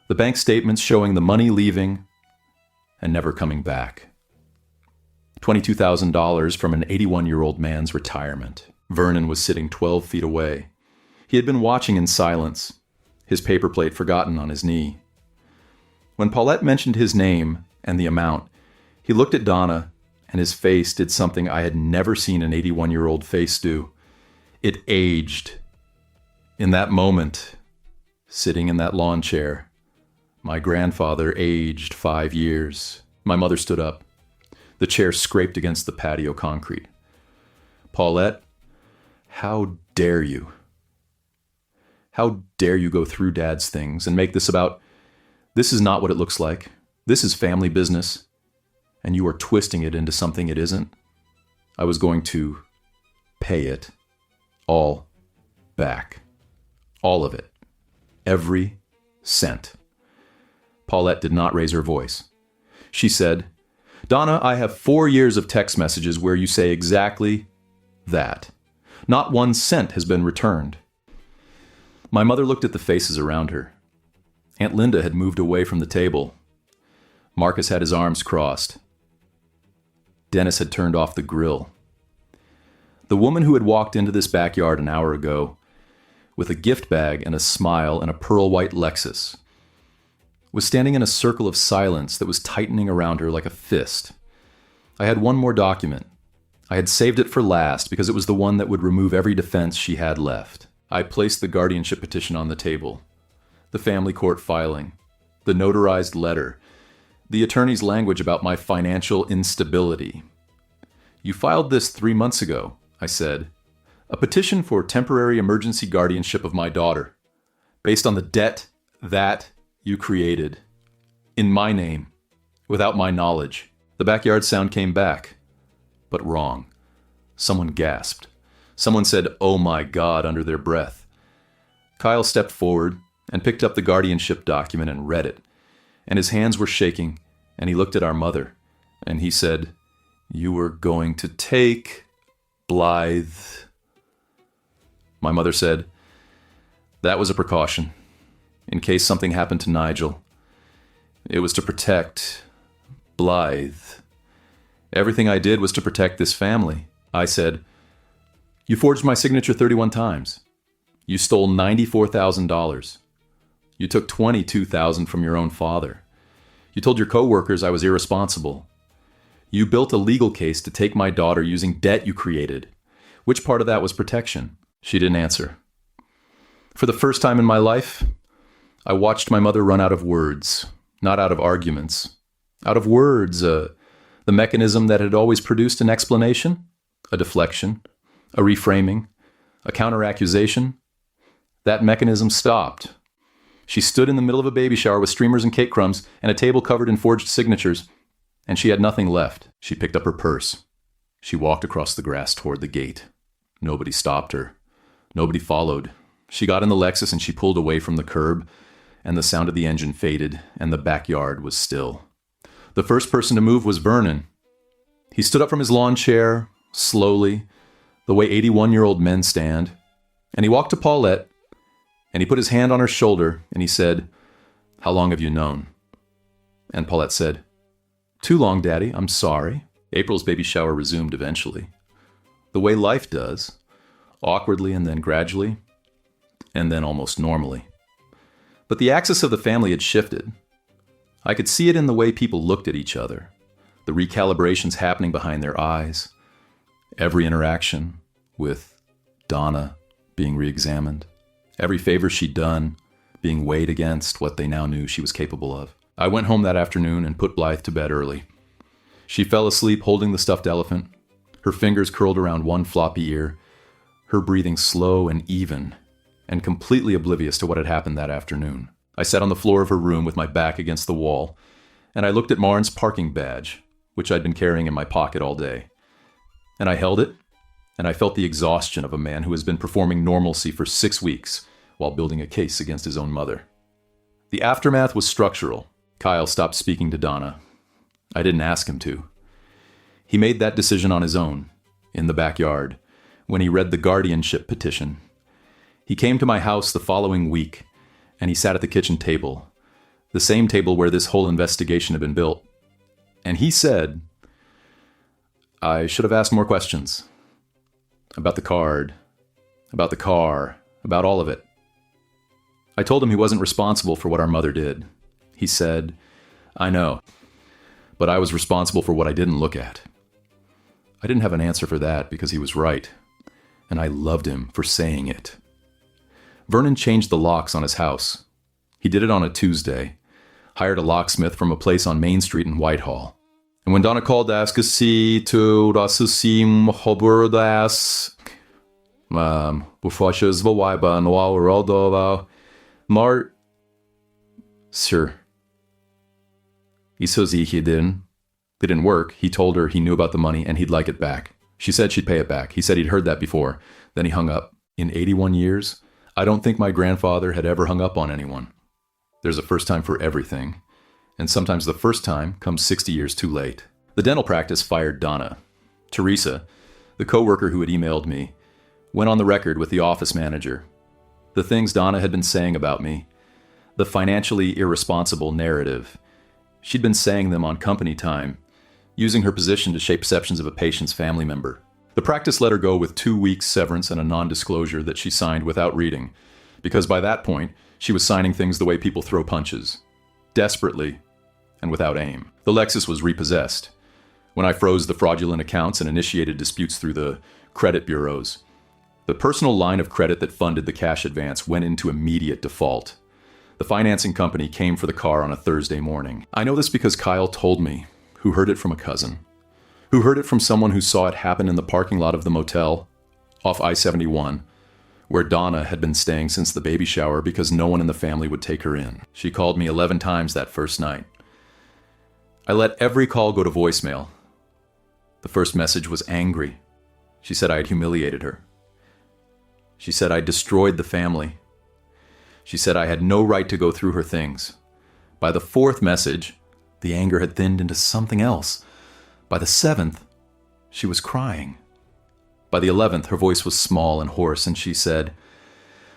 the bank statements showing the money leaving and never coming back. $22,000 from an 81-year-old man's retirement. Vernon was sitting 12 feet away. He had been watching in silence, his paper plate forgotten on his knee. When Paulette mentioned his name and the amount, he looked at Donna, and his face did something I had never seen an 81-year-old face do. It aged. In that moment, sitting in that lawn chair, my grandfather aged 5 years. My mother stood up. The chair scraped against the patio concrete. "Paulette, how dare you? How dare you go through Dad's things and make this about, this is not what it looks like. This is family business. And you are twisting it into something it isn't. I was going to pay it all back. All of it. Every cent." Paulette did not raise her voice. She said, "Donna, I have 4 years of text messages where you say exactly that. Not 1 cent has been returned." My mother looked at the faces around her. Aunt Linda had moved away from the table. Marcus had his arms crossed. Dennis had turned off the grill. The woman who had walked into this backyard an hour ago, with a gift bag and a smile and a pearl-white Lexus, was standing in a circle of silence that was tightening around her like a fist. I had one more document. I had saved it for last because it was the one that would remove every defense she had left. I placed the guardianship petition on the table, the family court filing, the notarized letter, the attorney's language about my financial instability. "You filed this 3 months ago," I said. "A petition for temporary emergency guardianship of my daughter, based on the debt that you created, in my name, without my knowledge." The backyard sound came back, but wrong. Someone gasped. Someone said, "Oh my God," under their breath. Kyle stepped forward and picked up the guardianship document and read it, and his hands were shaking, and he looked at our mother, and he said, "You were going to take Blythe." My mother said, "That was a precaution, in case something happened to Nigel. It was to protect Blythe. Everything I did was to protect this family." I said, "You forged my signature 31 times. You stole $94,000. You took $22,000 from your own father. You told your coworkers I was irresponsible. You built a legal case to take my daughter using debt you created. Which part of that was protection?" She didn't answer. For the first time in my life, I watched my mother run out of words, not out of arguments. Out of words, the mechanism that had always produced an explanation, a deflection, a reframing, a counteraccusation. That mechanism stopped. She stood in the middle of a baby shower with streamers and cake crumbs and a table covered in forged signatures, and she had nothing left. She picked up her purse. She walked across the grass toward the gate. Nobody stopped her. Nobody followed. She got in the Lexus and she pulled away from the curb, and the sound of the engine faded, and the backyard was still. The first person to move was Vernon. He stood up from his lawn chair, slowly, the way 81-year-old men stand, and he walked to Paulette, and he put his hand on her shoulder, and he said, "How long have you known?" And Paulette said, "Too long, Daddy. I'm sorry." April's baby shower resumed eventually. the way life does, awkwardly and then gradually, and then almost normally. But the axis of the family had shifted. I could see it in the way people looked at each other, the recalibrations happening behind their eyes, every interaction with Donna being re-examined, every favor she'd done being weighed against what they now knew she was capable of. I went home that afternoon and put Blythe to bed early. She fell asleep holding the stuffed elephant, her fingers curled around one floppy ear, her breathing slow and even, and completely oblivious to what had happened that afternoon. I sat on the floor of her room with my back against the wall, and I looked at Marn's parking badge, which I'd been carrying in my pocket all day. And I held it, and I felt the exhaustion of a man who has been performing normalcy for 6 weeks while building a case against his own mother. The aftermath was structural. Kyle stopped speaking to Donna. I didn't ask him to. He made that decision on his own, in the backyard, when he read the guardianship petition. He came to my house the following week, and he sat at the kitchen table, the same table where this whole investigation had been built. And he said, I should have asked more questions. About the card, about the car, about all of it. I told him he wasn't responsible for what our mother did. He said, I know, but I was responsible for what I didn't look at. I didn't have an answer for that because he was right, and I loved him for saying it. Vernon changed the locks on his house. He did it on a Tuesday, hired a locksmith from a place on Main Street in Whitehall. And when Donna called to ask us to rasusim hoburdas, bufoshes vawaiba noa rodova, Mar, sir. He says he didn't. They didn't work. He told her he knew about the money and he'd like it back. She said she'd pay it back. He said he'd heard that before. Then he hung up. In 81 years, I don't think my grandfather had ever hung up on anyone. There's a first time for everything. And sometimes the first time comes 60 years too late. The dental practice fired Donna. Teresa, the coworker who had emailed me, went on the record with the office manager. The things Donna had been saying about me, the financially irresponsible narrative, she'd been saying them on company time, using her position to shape perceptions of a patient's family member. The practice let her go with 2 weeks severance and a non-disclosure that she signed without reading, because by that point, she was signing things the way people throw punches. Desperately, and without aim. The Lexus was repossessed. When I froze the fraudulent accounts and initiated disputes through the credit bureaus, the personal line of credit that funded the cash advance went into immediate default. The financing company came for the car on a Thursday morning. I know this because Kyle told me, who heard it from a cousin, who heard it from someone who saw it happen in the parking lot of the motel off I-71, where Donna had been staying since the baby shower because no one in the family would take her in. She called me 11 times that first night. I let every call go to voicemail. The first message was angry. She said I had humiliated her. She said I destroyed the family. She said I had no right to go through her things. By the fourth message, the anger had thinned into something else. By the seventh, she was crying. By the 11th, her voice was small and hoarse, and she said,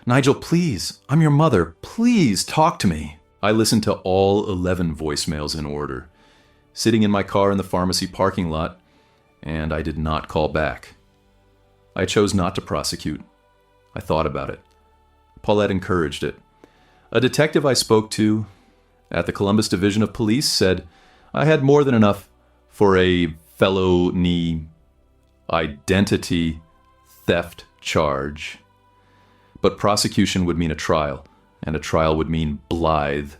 Nigel, please, I'm your mother. Please talk to me. I listened to all 11 voicemails in order, sitting in my car in the pharmacy parking lot, and I did not call back. I chose not to prosecute. I thought about it. Paulette encouraged it. A detective I spoke to at the Columbus Division of Police said I had more than enough for a felony identity theft charge. But prosecution would mean a trial, and a trial would mean Blythe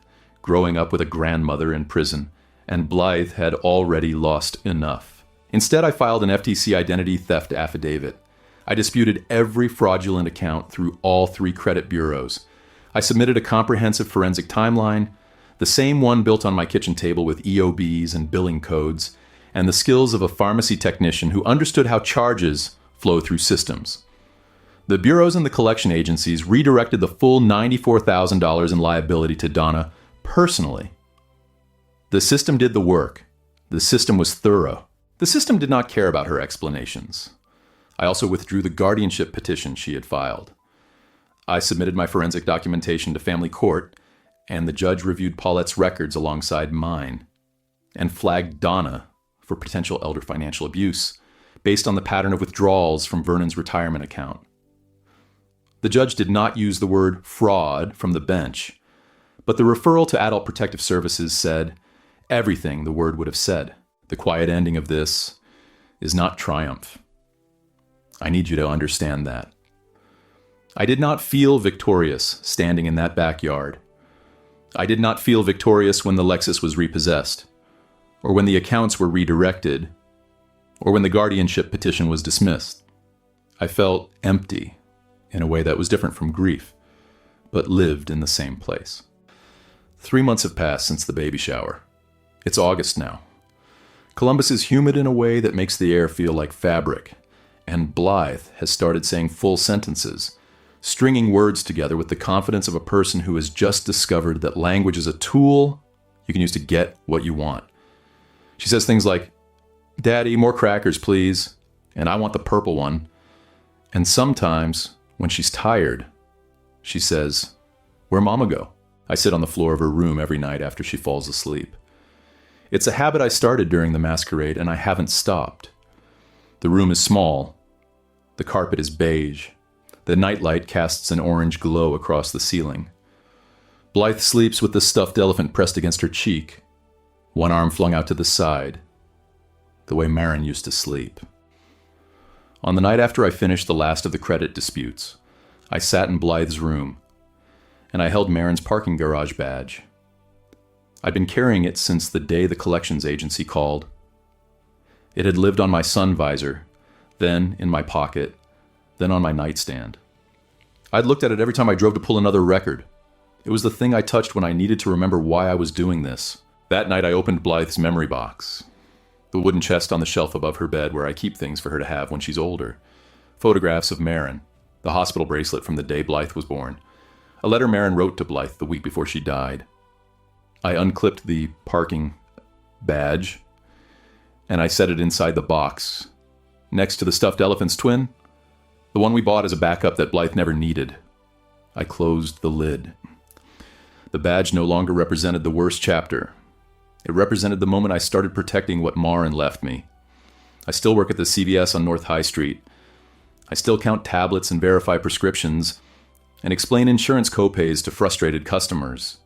growing up with a grandmother in prison, and Blythe had already lost enough. Instead, I filed an FTC identity theft affidavit. I disputed every fraudulent account through all 3 credit bureaus. I submitted a comprehensive forensic timeline, the same one built on my kitchen table with EOBs and billing codes, and the skills of a pharmacy technician who understood how charges flow through systems. The bureaus and the collection agencies redirected the full $94,000 in liability to Donna personally. The system did the work. The system was thorough. The system did not care about her explanations. I also withdrew the guardianship petition she had filed. I submitted my forensic documentation to family court, and the judge reviewed Paulette's records alongside mine and flagged Donna for potential elder financial abuse based on the pattern of withdrawals from Vernon's retirement account. The judge did not use the word fraud from the bench, but the referral to Adult Protective Services said everything the word would have said. The quiet ending of this is not triumph. I need you to understand that. I did not feel victorious standing in that backyard. I did not feel victorious when the Lexus was repossessed, or when the accounts were redirected, or when the guardianship petition was dismissed. I felt empty in a way that was different from grief, but lived in the same place. 3 months have passed since the baby shower. It's August now. Columbus is humid in a way that makes the air feel like fabric, and Blythe has started saying full sentences, stringing words together with the confidence of a person who has just discovered that language is a tool you can use to get what you want. She says things like, "Daddy, more crackers, please," and "I want the purple one." And sometimes, when she's tired, she says, "Where'd Mama go?" I sit on the floor of her room every night after she falls asleep. It's a habit I started during the masquerade, and I haven't stopped. The room is small. The carpet is beige. The nightlight casts an orange glow across the ceiling. Blythe sleeps with the stuffed elephant pressed against her cheek, one arm flung out to the side, the way Marin used to sleep. On the night after I finished the last of the credit disputes, I sat in Blythe's room, and I held Marin's parking garage badge. I'd been carrying it since the day the collections agency called. It had lived on my sun visor, then in my pocket, then on my nightstand. I'd looked at it every time I drove to pull another record. It was the thing I touched when I needed to remember why I was doing this. That night I opened Blythe's memory box, the wooden chest on the shelf above her bed where I keep things for her to have when she's older. Photographs of Marin, the hospital bracelet from the day Blythe was born, a letter Marin wrote to Blythe the week before she died. I unclipped the parking badge, and I set it inside the box, next to the stuffed elephant's twin, the one we bought as a backup that Blythe never needed. I closed the lid. The badge no longer represented the worst chapter. It represented the moment I started protecting what Marin left me. I still work at the CVS on North High Street. I still count tablets and verify prescriptions and explain insurance copays to frustrated customers.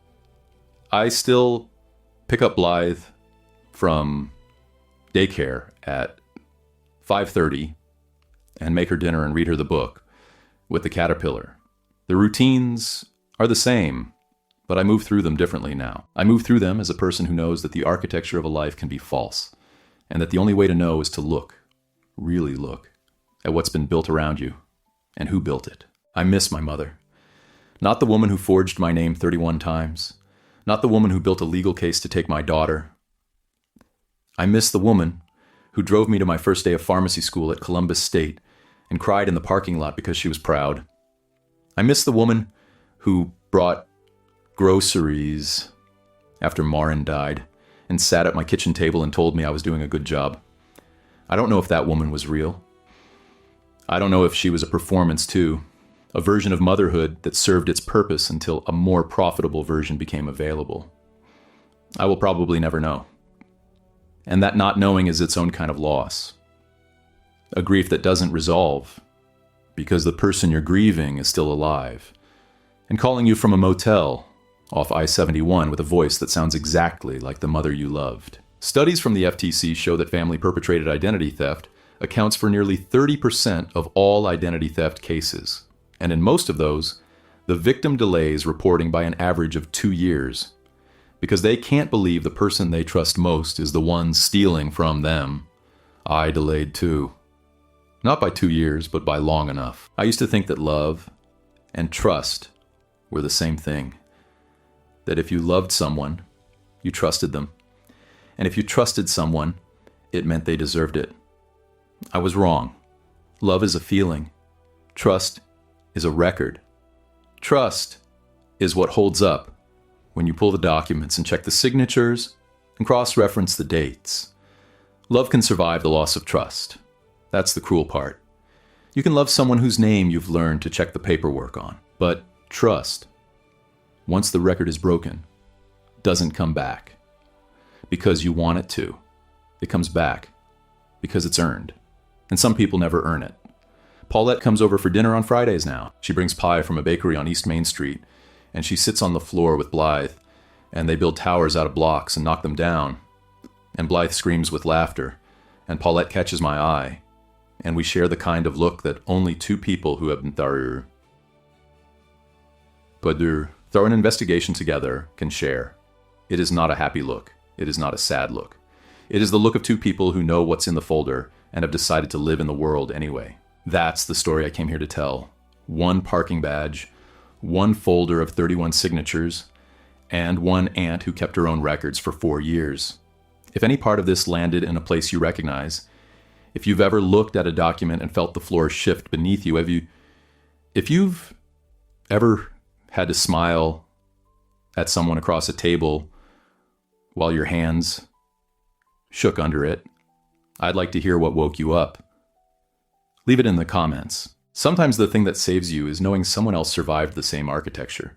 I still pick up Blythe from daycare at 5:30 and make her dinner and read her the book with the caterpillar. The routines are the same, but I move through them differently now. I move through them as a person who knows that the architecture of a life can be false, and that the only way to know is to look, really look, at what's been built around you and who built it. I miss my mother. Not the woman who forged my name 31 times. Not the woman who built a legal case to take my daughter. I miss the woman who drove me to my first day of pharmacy school at Columbus State and cried in the parking lot because she was proud. I miss the woman who brought groceries after Marin died and sat at my kitchen table and told me I was doing a good job. I don't know if that woman was real. I don't know if she was a performance too, a version of motherhood that served its purpose until a more profitable version became available. I will probably never know. And that not knowing is its own kind of loss. A grief that doesn't resolve because the person you're grieving is still alive and calling you from a motel off I-71 with a voice that sounds exactly like the mother you loved. Studies from the FTC show that family-perpetrated identity theft accounts for nearly 30% of all identity theft cases. And in most of those, the victim delays reporting by an average of 2 years because they can't believe the person they trust most is the one stealing from them. I delayed too. Not by 2 years, but by long enough. I used to think that love and trust were the same thing. That if you loved someone, you trusted them. And if you trusted someone, it meant they deserved it. I was wrong. Love is a feeling. Trust is a record. Trust is what holds up when you pull the documents and check the signatures and cross-reference the dates. Love can survive the loss of trust. That's the cruel part. You can love someone whose name you've learned to check the paperwork on. But trust, once the record is broken, doesn't come back because you want it to. It comes back because it's earned. and some people never earn it. Paulette comes over for dinner on Fridays now. She brings pie from a bakery on East Main Street, and she sits on the floor with Blythe, and they build towers out of blocks and knock them down. And Blythe screams with laughter, and Paulette catches my eye, and we share the kind of look that only two people who have been through an investigation together can share. It is not a happy look. It is not a sad look. It is the look of two people who know what's in the folder and have decided to live in the world anyway. That's the story I came here to tell. One parking badge, one folder of 31 signatures, and one aunt who kept her own records for 4 years. If any part of this landed in a place you recognize, if you've ever looked at a document and felt the floor shift beneath you, if you've ever had to smile at someone across a table while your hands shook under it, I'd like to hear what woke you up. Leave it in the comments. Sometimes the thing that saves you is knowing someone else survived the same architecture.